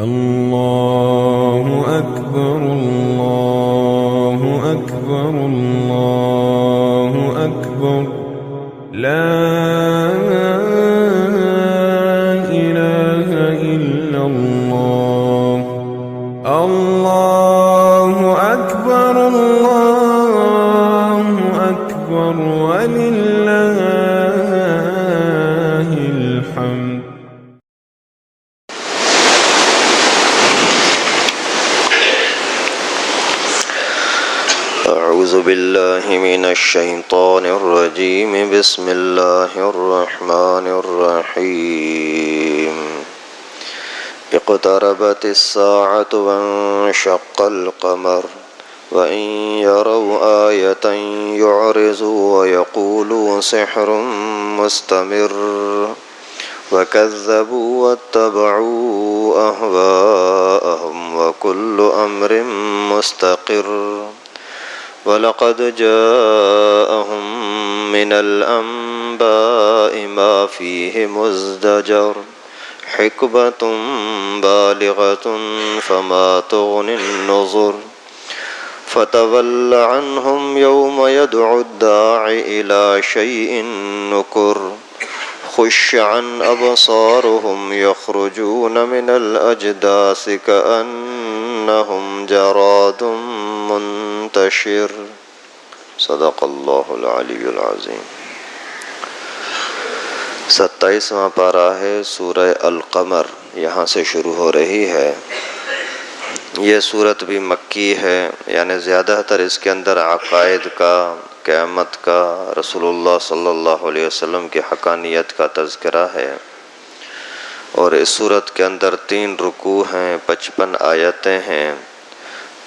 الله أكبر الله أكبر الله أكبر لا إله إلا الله الله أكبر الله أكبر ولله الحمد. أعوذ بالله من الشيطان الرجيم. بسم الله الرحمن الرحيم. اقتربت الساعة وانشق القمر وإن يروا آية يعرضوا ويقولوا سحر مستمر وكذبوا واتبعوا أهواءهم وكل أمر مستقر وَلَقَدْ جَاءَهُم مِّنَ الْأَنبَاءِ مَا فِيهِ مُزْدَجَرٌ حِكْمَةٌ بَالِغَةٌ فَمَا تُغْنِ النُّذُرُ فَتَوَلَّ عَنْهُمْ يَوْمَ يَدْعُ الدَّاعِ إِلَى شَيْءٍ نُّكُرٍ خُشَّ عَنْ أَبْصَارُهُمْ يَخْرُجُونَ مِنَ الْأَجْدَاثِ كَأَنَّهُمْ جَرَادٌ منتشر. صدق اللہ العلی العظیم. 27واں پارہ ہے سورہ القمر، یہاں سے شروع ہو رہی ہے. یہ سورت بھی مکی ہے، یعنی زیادہ تر اس کے اندر عقائد کا، قیامت کا، رسول اللہ صلی اللہ علیہ وسلم کی حقانیت کا تذکرہ ہے. اور اس سورت کے اندر 3 رکوع ہیں، 55 آیتیں ہیں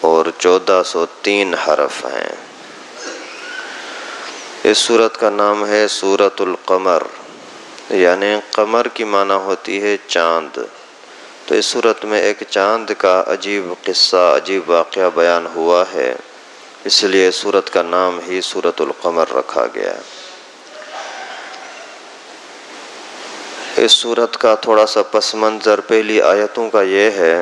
اور 1403 حرف ہیں. اس سورت کا نام ہے سورۃ القمر، یعنی قمر کی معنی ہوتی ہے چاند. تو اس سورت میں ایک چاند کا عجیب قصہ، عجیب واقعہ بیان ہوا ہے، اس لیے سورت کا نام ہی سورۃ القمر رکھا گیا. اس سورت کا تھوڑا سا پس منظر پہلی آیتوں کا یہ ہے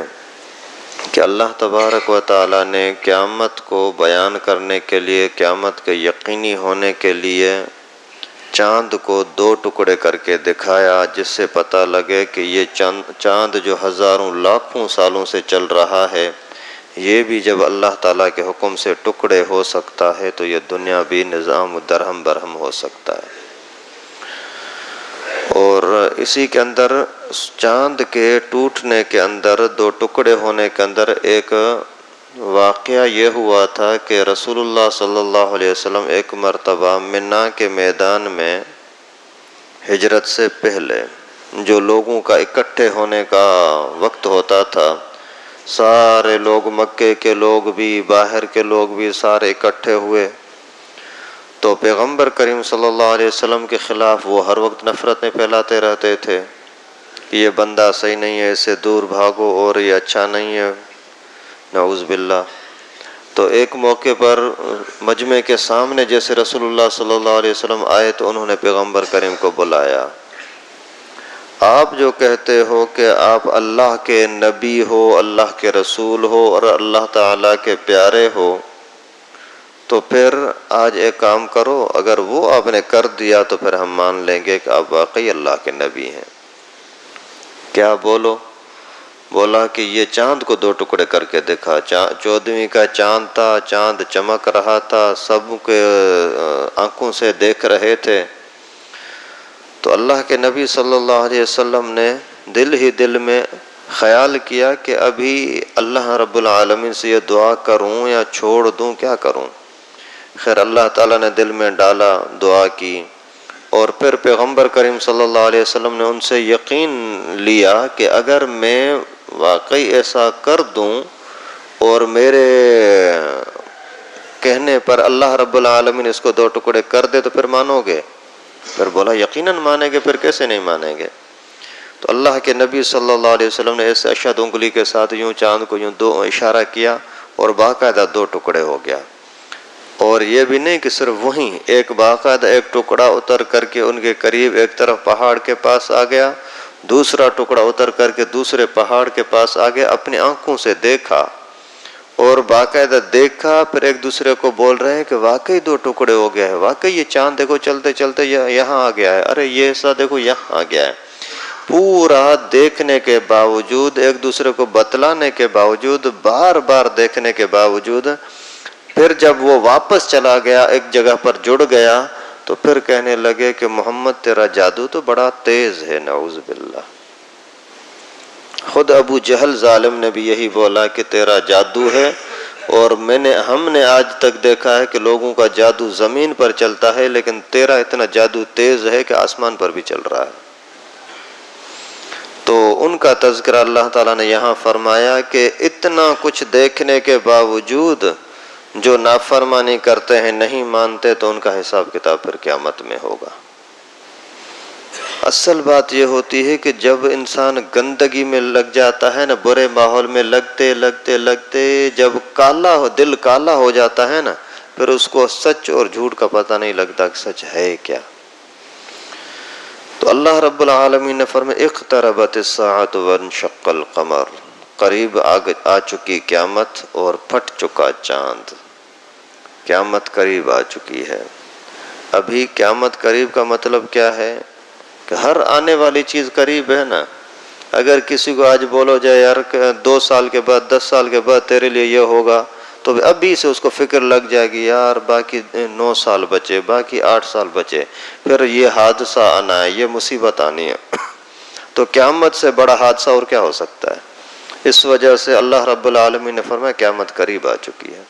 کہ اللہ تبارک و تعالی نے قیامت کو بیان کرنے کے لیے، قیامت کے یقینی ہونے کے لیے چاند کو 2 ٹکڑے کر کے دکھایا، جس سے پتہ لگے کہ یہ چاند جو ہزاروں لاکھوں سالوں سے چل رہا ہے، یہ بھی جب اللہ تعالیٰ کے حکم سے ٹکڑے ہو سکتا ہے تو یہ دنیا بھی نظام درہم برہم ہو سکتا ہے. اور اسی کے اندر چاند کے ٹوٹنے کے اندر، 2 ٹکڑے ہونے کے اندر ایک واقعہ یہ ہوا تھا کہ رسول اللہ صلی اللہ علیہ وسلم ایک مرتبہ منا کے میدان میں ہجرت سے پہلے جو لوگوں کا اکٹھے ہونے کا وقت ہوتا تھا، سارے لوگ، مکے کے لوگ بھی، باہر کے لوگ بھی سارے اکٹھے ہوئے. تو پیغمبر کریم صلی اللہ علیہ وسلم کے خلاف وہ ہر وقت نفرتیں پھیلاتے رہتے تھے کہ یہ بندہ صحیح نہیں ہے، اس سے دور بھاگو، اور یہ اچھا نہیں ہے، نعوذ باللہ. تو ایک موقع پر مجمع کے سامنے جیسے رسول اللہ صلی اللہ علیہ وسلم آئے تو انہوں نے پیغمبر کریم کو بلایا. آپ جو کہتے ہو کہ آپ اللہ کے نبی ہو، اللہ کے رسول ہو اور اللہ تعالیٰ کے پیارے ہو، تو پھر آج ایک کام کرو، اگر وہ آپ نے کر دیا تو پھر ہم مان لیں گے کہ آپ واقعی اللہ کے نبی ہیں. کیا بولو؟ بولا کہ یہ چاند کو 2 ٹکڑے کر کے دکھا. 14ویں کا چاند تھا، چاند چمک رہا تھا، سب کے آنکھوں سے دیکھ رہے تھے. تو اللہ کے نبی صلی اللہ علیہ وسلم نے دل ہی دل میں خیال کیا کہ ابھی اللہ رب العالمین سے یہ دعا کروں یا چھوڑ دوں، کیا کروں؟ خیر اللہ تعالیٰ نے دل میں ڈالا، دعا کی، اور پھر پیغمبر کریم صلی اللہ علیہ وسلم نے ان سے یقین لیا کہ اگر میں واقعی ایسا کر دوں اور میرے کہنے پر اللہ رب العالمین اس کو 2 ٹکڑے کر دے تو پھر مانو گے؟ پھر بولا یقیناً مانیں گے، پھر کیسے نہیں مانیں گے؟ تو اللہ کے نبی صلی اللہ علیہ وسلم نے ایسے اشد انگلی کے ساتھ یوں چاند کو یوں 2 اشارہ کیا اور باقاعدہ 2 ٹکڑے ہو گیا. اور یہ بھی نہیں کہ صرف وہیں ایک باقاعدہ ایک ٹکڑا اتر کر کے ان کے قریب ایک طرف پہاڑ کے پاس آ گیا دوسرا ٹکڑا اتر کر کے دوسرے پہاڑ کے پاس آ گیا، اپنی آنکھوں سے دیکھا اور باقاعدہ دیکھا، پھر ایک دوسرے کو بول رہے ہیں کہ واقعی 2 ٹکڑے ہو گیا ہے، واقعی یہ چاند دیکھو چلتے چلتے یہاں آ گیا ہے، ارے یہ ایسا دیکھو یہاں آ گیا ہے۔ پورا دیکھنے کے باوجود، ایک دوسرے کو بتلانے کے باوجود، بار بار دیکھنے کے باوجود، پھر جب وہ واپس چلا گیا ایک جگہ پر جڑ گیا تو پھر کہنے لگے کہ محمد تیرا جادو تو بڑا تیز ہے، نعوذ باللہ۔ خود ابو جہل ظالم نے بھی یہی بولا کہ تیرا جادو ہے، اور ہم نے آج تک دیکھا ہے کہ لوگوں کا جادو زمین پر چلتا ہے، لیکن تیرا اتنا جادو تیز ہے کہ آسمان پر بھی چل رہا ہے۔ تو ان کا تذکرہ اللہ تعالیٰ نے یہاں فرمایا کہ اتنا کچھ دیکھنے کے باوجود جو نافرمانی کرتے ہیں، نہیں مانتے، تو ان کا حساب کتاب پھر قیامت میں ہوگا۔ اصل بات یہ ہوتی ہے کہ جب انسان گندگی میں لگ جاتا ہے نا، برے ماحول میں لگتے لگتے لگتے جب دل کالا ہو جاتا ہے نا، پھر اس کو سچ اور جھوٹ کا پتہ نہیں لگتا کہ سچ ہے کیا۔ تو اللہ رب العالمین نے فرمایا اقتربت الساعۃ وانشق القمر، قریب آ چکی قیامت اور پھٹ چکا چاند۔ قیامت قریب آ چکی ہے۔ ابھی قیامت قریب کا مطلب کیا ہے کہ ہر آنے والی چیز قریب ہے نا۔ اگر کسی کو آج بولو جائے یار 2 سال کے بعد 10 سال کے بعد تیرے لیے یہ ہوگا، تو ابھی سے اس کو فکر لگ جائے گی، یار باقی 9 سال بچے، باقی 8 سال بچے، پھر یہ حادثہ آنا ہے، یہ مصیبت آنی ہے۔ تو قیامت سے بڑا حادثہ اور کیا ہو سکتا ہے؟ اس وجہ سے اللہ رب العالمین نے فرمایا قیامت قریب آ چکی ہے۔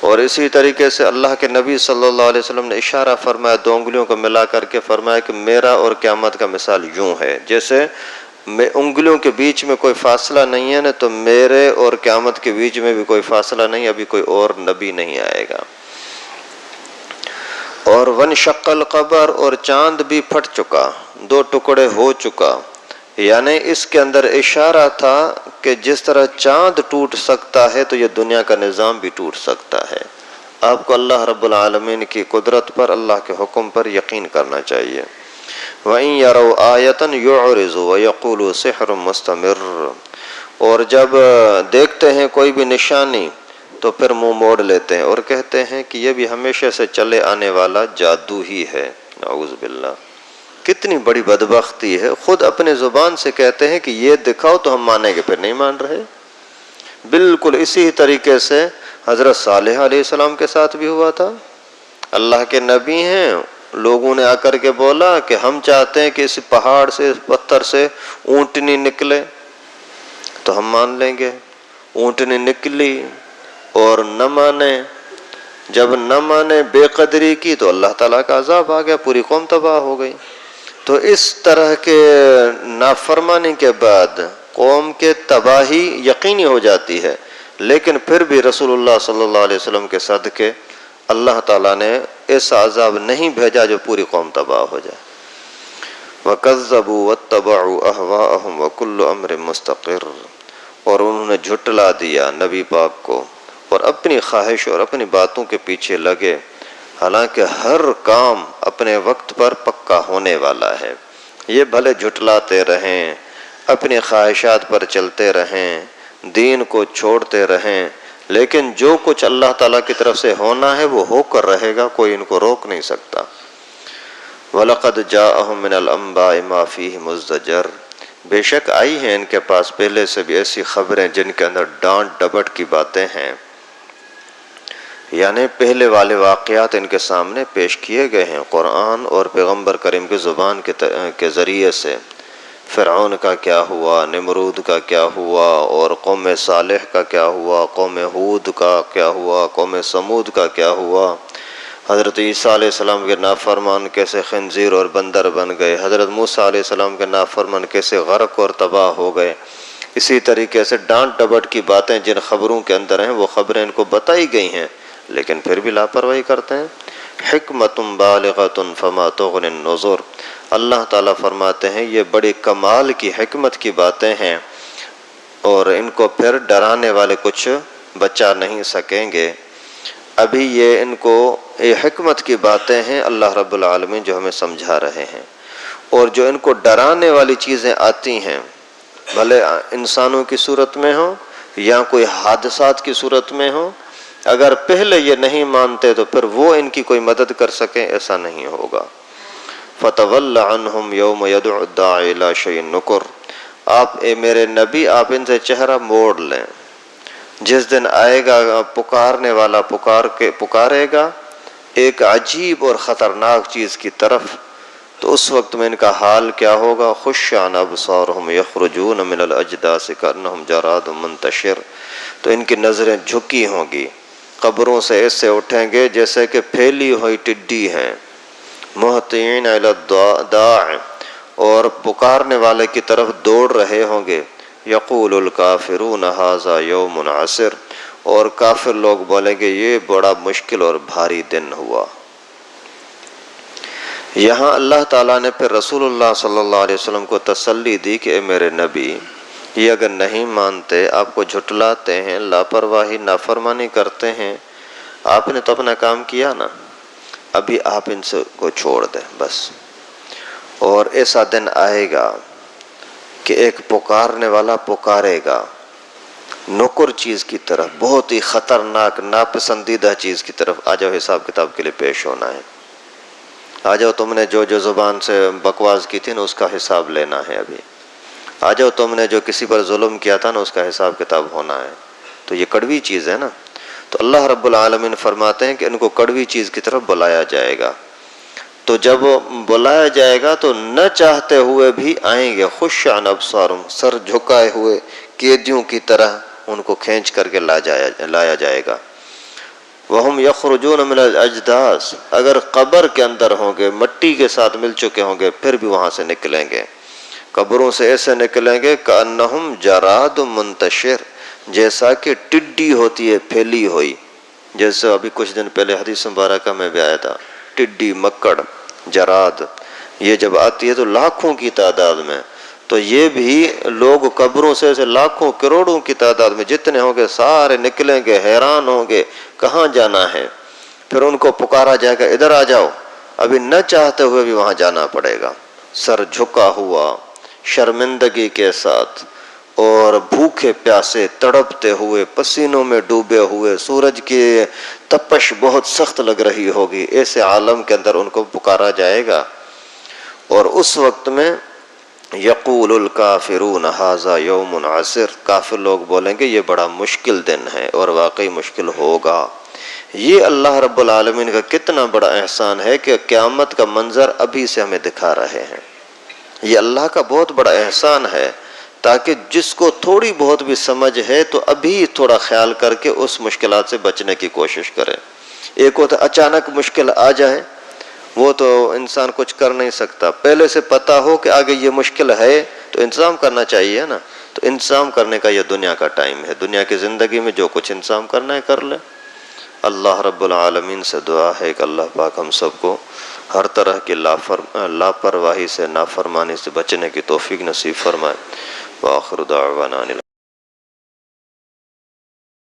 اور اسی طریقے سے اللہ کے نبی صلی اللہ علیہ وسلم نے اشارہ فرمایا، 2 انگلیوں کو ملا کر کے فرمایا کہ میرا اور قیامت کا مثال یوں ہے، جیسے انگلیوں کے بیچ میں کوئی فاصلہ نہیں ہے نا، تو میرے اور قیامت کے بیچ میں بھی کوئی فاصلہ نہیں، ابھی کوئی اور نبی نہیں آئے گا۔ اور وانشق القمر، اور چاند بھی پھٹ چکا، 2 ٹکڑے ہو چکا۔ یعنی اس کے اندر اشارہ تھا کہ جس طرح چاند ٹوٹ سکتا ہے تو یہ دنیا کا نظام بھی ٹوٹ سکتا ہے۔ آپ کو اللہ رب العالمین کی قدرت پر، اللہ کے حکم پر یقین کرنا چاہیے۔ وَإِن يَرَوْا آيَةً يُعْرِضُوا وَيَقُولُوا سِحْرٌ مُسْتَمِرٌّ، اور جب دیکھتے ہیں کوئی بھی نشانی تو پھر منہ موڑ لیتے ہیں اور کہتے ہیں کہ یہ بھی ہمیشہ سے چلے آنے والا جادو ہی ہے، نعوذ باللہ۔ کتنی بڑی بدبختی ہے، خود اپنے زبان سے کہتے ہیں کہ یہ دکھاؤ تو ہم مانیں گے، پھر نہیں مان رہے۔ بالکل اسی طریقے سے حضرت صالح علیہ السلام کے ساتھ بھی ہوا تھا۔ اللہ کے نبی ہیں، لوگوں نے آ کر کے بولا کہ ہم چاہتے ہیں کہ اس پہاڑ سے، اس پتھر سے اونٹنی نکلے تو ہم مان لیں گے۔ اونٹنی نکلی اور نہ مانے، جب نہ مانے، بے قدری کی، تو اللہ تعالیٰ کا عذاب آ گیا، پوری قوم تباہ ہو گئی۔ تو اس طرح کے نافرمانی کے بعد قوم کے تباہی یقینی ہو جاتی ہے، لیکن پھر بھی رسول اللہ صلی اللہ علیہ وسلم کے صدقے اللہ تعالیٰ نے ایسا عذاب نہیں بھیجا جو پوری قوم تباہ ہو جائے۔ وَكَذَّبُوا وَاتَّبَعُوا أَهْوَاءَهُمْ وَكُلُّ أَمْرٍ مُسْتَقِرٌّ، اور انہوں نے جھٹلا دیا نبی پاک کو اور اپنی خواہش اور اپنی باتوں کے پیچھے لگے، حالانکہ ہر کام اپنے وقت پر پکا ہونے والا ہے۔ یہ بھلے جھٹلاتے رہیں، اپنی خواہشات پر چلتے رہیں، دین کو چھوڑتے رہیں، لیکن جو کچھ اللہ تعالیٰ کی طرف سے ہونا ہے وہ ہو کر رہے گا، کوئی ان کو روک نہیں سکتا۔ وَلَقَدْ جَاءَهُم مِّنَ الْأَنبَاءِ مَا فِيهِ مُزْدَجَرٌ، بے شک آئی ہیں ان کے پاس پہلے سے بھی ایسی خبریں جن کے اندر ڈانٹ ڈپٹ کی باتیں ہیں، یعنی پہلے والے واقعات ان کے سامنے پیش کیے گئے ہیں قرآن اور پیغمبر کریم کی زبان کے ذریعے سے۔ فرعون کا کیا ہوا، نمرود کا کیا ہوا، اور قوم صالح کا کیا ہوا، قوم ہود کا کیا ہوا، قوم سمود کا کیا ہوا، حضرت عیسیٰ علیہ السلام کے نافرمان کیسے خنزیر اور بندر بن گئے، حضرت موسیٰ علیہ السلام کے نافرمان کیسے غرق اور تباہ ہو گئے۔ اسی طریقے سے ڈانٹ ڈپٹ کی باتیں جن خبروں کے اندر ہیں وہ خبریں ان کو بتائی گئی ہیں، لیکن پھر بھی لاپرواہی کرتے ہیں۔ حکمت بالغۃ فما تغنی النذر، اللہ تعالیٰ فرماتے ہیں یہ بڑی کمال کی حکمت کی باتیں ہیں اور ان کو پھر ڈرانے والے کچھ بچا نہیں سکیں گے۔ ابھی یہ ان کو یہ حکمت کی باتیں ہیں اللہ رب العالمین جو ہمیں سمجھا رہے ہیں۔ اور جو ان کو ڈرانے والی چیزیں آتی ہیں، بھلے انسانوں کی صورت میں ہوں یا کوئی حادثات کی صورت میں ہوں، اگر پہلے یہ نہیں مانتے تو پھر وہ ان کی کوئی مدد کر سکیں، ایسا نہیں ہوگا۔ فَتَوَلَّ عَنْهُمْ يَوْمَ يَدْعُ الدَّاعِ إِلَىٰ شَيْءٍ نُكُرٍ، آپ میرے نبی آپ ان سے چہرہ موڑ لیں، جس دن آئے گا پکارنے والا پکارے گا ایک عجیب اور خطرناک چیز کی طرف، تو اس وقت میں ان کا حال کیا ہوگا؟ خُشَّ عَنْ أَبْصَارُهُمْ يَخْرُجُونَ مِنَ الْأَجْدَاثِ كَأَنَّهُمْ جَرَادٌ مُنتَشِرٌ، تو ان کی نظریں جھکی ہوں گی، قبروں سے ایسے اٹھیں گے جیسے کہ پھیلی ہوئی ٹڈی ہیں، مُهْطِعِينَ إِلَى الدَّاعِ، اور پکارنے والے کی طرف دوڑ رہے ہوں گے، یقول الکافرون ھذا یوم عسر، اور کافر لوگ بولیں گے یہ بڑا مشکل اور بھاری دن ہوا۔ یہاں اللہ تعالیٰ نے پھر رسول اللہ صلی اللہ علیہ وسلم کو تسلی دی کہ اے میرے نبی، یہ اگر نہیں مانتے، آپ کو جھٹلاتے ہیں، لاپرواہی نافرمانی کرتے ہیں، آپ نے تو اپنا کام کیا نا، ابھی آپ ان سے کو چھوڑ دیں بس۔ اور ایسا دن آئے گا کہ ایک پکارنے والا پکارے گا نکر چیز کی طرف، بہت ہی خطرناک ناپسندیدہ چیز کی طرف، آ جاؤ حساب کتاب کے لیے پیش ہونا ہے، آ جاؤ تم نے جو زبان سے بکواس کی تھی نا اس کا حساب لینا ہے، ابھی آ جاؤ تم نے جو کسی پر ظلم کیا تھا نا اس کا حساب کتاب ہونا ہے۔ تو یہ کڑوی چیز ہے نا، تو اللہ رب العالمین فرماتے ہیں کہ ان کو کڑوی چیز کی طرف بلایا جائے گا، تو جب بلایا جائے گا تو نہ چاہتے ہوئے بھی آئیں گے، خُشَّ عَنْ أَبْصَارُهُمْ، سر جھکائے ہوئے قیدیوں کی طرح ان کو کھینچ کر کے لایا جائے گا۔ وَهُمْ يَخْرُجُونَ مِنَ الْأَجْدَاثِ، اگر قبر کے اندر ہوں گے، مٹی کے ساتھ مل چکے ہوں گے، پھر بھی وہاں سے نکلیں گے، قبروں سے ایسے نکلیں گے كَأَنَّهُمْ جَرَادٌ مُنتَشِرٌ، جیسا کہ ٹڈی ہوتی ہے پھیلی ہوئی، جیسے ابھی کچھ دن پہلے حدیث مبارکہ میں بھی آیا تھا، ٹڈی، مکڑ، جراد، یہ جب آتی ہے تو لاکھوں کی تعداد میں، تو یہ بھی لوگ قبروں سے ایسے لاکھوں کروڑوں کی تعداد میں جتنے ہوں گے سارے نکلیں گے، حیران ہوں گے کہاں جانا ہے، پھر ان کو پکارا جائے گا ادھر آ جاؤ، ابھی نہ چاہتے ہوئے بھی وہاں جانا پڑے گا، سر جھکا ہوا، شرمندگی کے ساتھ، اور بھوکے پیاسے تڑپتے ہوئے، پسینوں میں ڈوبے ہوئے، سورج کی تپش بہت سخت لگ رہی ہوگی، ایسے عالم کے اندر ان کو پکارا جائے گا۔ اور اس وقت میں یقول الکافرون ھذا یوم عسر، کافر لوگ بولیں گے یہ بڑا مشکل دن ہے، اور واقعی مشکل ہوگا۔ یہ اللہ رب العالمین کا کتنا بڑا احسان ہے کہ قیامت کا منظر ابھی سے ہمیں دکھا رہے ہیں، یہ اللہ کا بہت بڑا احسان ہے، تاکہ جس کو تھوڑی بہت بھی سمجھ ہے تو ابھی تھوڑا خیال کر کے اس مشکلات سے بچنے کی کوشش کرے۔ ایک ہوتا اچانک مشکل آ جائے، وہ تو انسان کچھ کر نہیں سکتا، پہلے سے پتا ہو کہ آگے یہ مشکل ہے تو انتظام کرنا چاہیے نا، تو انتظام کرنے کا یہ دنیا کا ٹائم ہے، دنیا کی زندگی میں جو کچھ انتظام کرنا ہے کر لے۔ اللہ رب العالمین سے دعا ہے کہ اللہ پاک ہم سب کو ہر طرح کی لاپرواہی سے، نافرمانی سے بچنے کی توفیق نصیب فرمائے۔ وآخر دعوانا